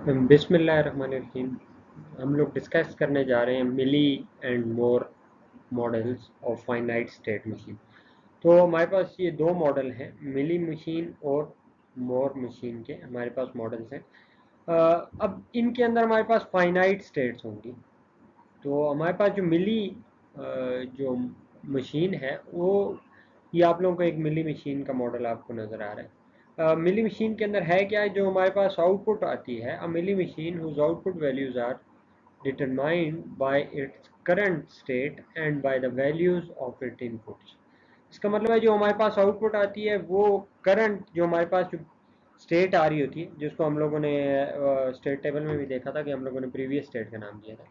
बिस्मिल्लाहिर्रहमानिर्रहीम। हम लोग डिस्कस करने जा रहे हैं Mealy and Moore models of finite state machine. तो हमारे पास ये दो मॉडल हैं, मिली मशीन और मोर मशीन के हमारे पास मॉडल्स हैं। अब इनके अंदर हमारे पास फाइनाइट स्टेट्स होंगी। तो हमारे पास जो मिली जो मशीन है वो, ये आप लोगों को एक मिली मशीन का मॉडल आपको नज़र आ रहा है। मिली मशीन के अंदर है क्या है, जो हमारे पास आउटपुट आती है, a Mealy machine whose output values are determined by its current state and by the values of it inputs. इसका मतलब है जो हमारे पास आउटपुट आती है वो करंट, जो हमारे पास जो स्टेट आ रही होती है, जिसको हम लोगों ने स्टेट टेबल में भी देखा था कि हम लोगों ने प्रीवियस स्टेट का नाम दिया था।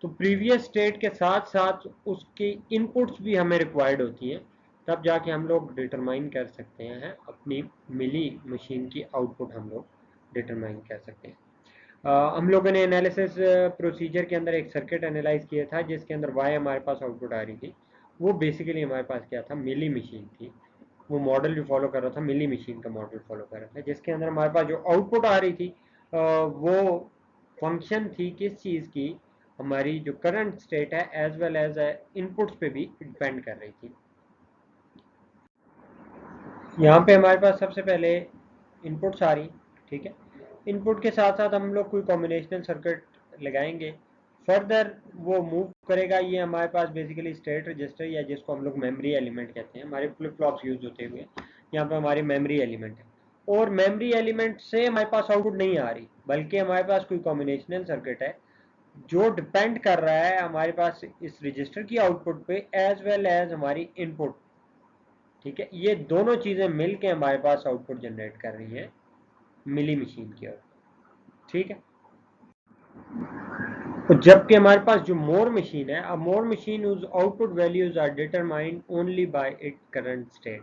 तो प्रीवियस स्टेट के साथ साथ उसकी इनपुट्स भी हमें रिक्वायर्ड होती हैं, तब जाके हम लोग डिटरमाइन कर सकते हैं अपनी मिली मशीन की आउटपुट हम लोग डिटरमाइन कर सकते हैं। हम लोगों ने एनालिसिस प्रोसीजर के अंदर एक सर्किट एनालाइज किया था जिसके अंदर वाई हमारे पास आउटपुट आ रही थी। वो बेसिकली हमारे पास क्या था, मिली मशीन थी। वो मॉडल जो फॉलो कर रहा था मिली मशीन का मॉडल फॉलो कर रहा था, जिसके अंदर हमारे पास जो आउटपुट आ रही थी वो फंक्शन थी किस चीज़ की, हमारी जो करंट स्टेट है एज वेल एज इनपुट्स पे भी डिपेंड कर रही थी। यहाँ पे हमारे पास सबसे पहले इनपुट्स आ रही, ठीक है। इनपुट के साथ साथ हम लोग कोई कॉम्बिनेशनल सर्किट लगाएंगे। फर्दर वो मूव करेगा, ये हमारे पास बेसिकली स्टेट रजिस्टर या जिसको हम लोग मेमोरी एलिमेंट कहते हैं, हमारे फ्लिप फ्लॉप्स यूज होते हुए यहाँ पे हमारी मेमोरी एलिमेंट है। और मेमोरी एलिमेंट से हमारे पास आउटपुट नहीं आ रही, बल्कि हमारे पास कोई कॉम्बिनेशनल सर्किट है जो डिपेंड कर रहा है हमारे पास इस रजिस्टर की आउटपुट पे एज वेल एज हमारी इनपुट, ठीक है। ये दोनों चीजें मिलके हमारे पास आउटपुट जनरेट कर रही हैं मिली मशीन की आउटपुट, ठीक है। तो जबकि हमारे पास जो मोर मशीन है, अब मोर मशीन उस output values are determined only by it current state.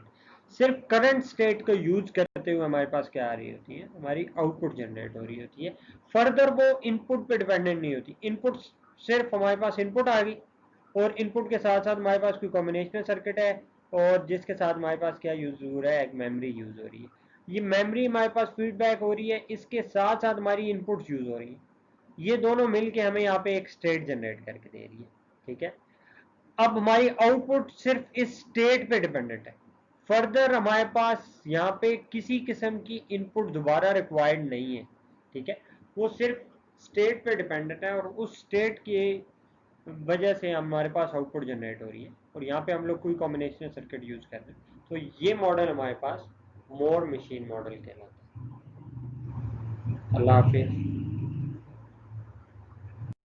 सिर्फ करंट स्टेट को यूज करते हुए हमारे पास क्या आ रही होती है, हमारी आउटपुट जनरेट हो रही होती है। फर्दर वो इनपुट पे डिपेंडेंट नहीं होती। इनपुट सिर्फ हमारे पास इनपुट आ गई और इनपुट के साथ साथ हमारे पास कोई कॉम्बिनेशनल सर्किट है और जिसके साथ हमारे पास क्या यूज हो रहा है, एक मेमोरी यूज हो रही है। ये मेमोरी हमारे पास फीडबैक हो रही है, इसके साथ साथ हमारी इनपुट्स यूज हो रही है। ये दोनों मिलके हमें यहाँ पे एक स्टेट जनरेट करके दे रही है, ठीक है। अब हमारी आउटपुट सिर्फ इस स्टेट पे डिपेंडेंट है। फर्दर हमारे पास यहाँ पे किसी किस्म की इनपुट दोबारा रिक्वायर्ड नहीं है, ठीक है। वो सिर्फ स्टेट पे डिपेंडेंट है और उस स्टेट की वजह से हमारे पास आउटपुट जनरेट हो रही है और यहाँ पे हम लोग कोई कॉम्बिनेशनल सर्किट यूज कर रहे हैं। तो ये मॉडल हमारे पास मोर मशीन मॉडल कहलाता है। अल्लाह हाफिज।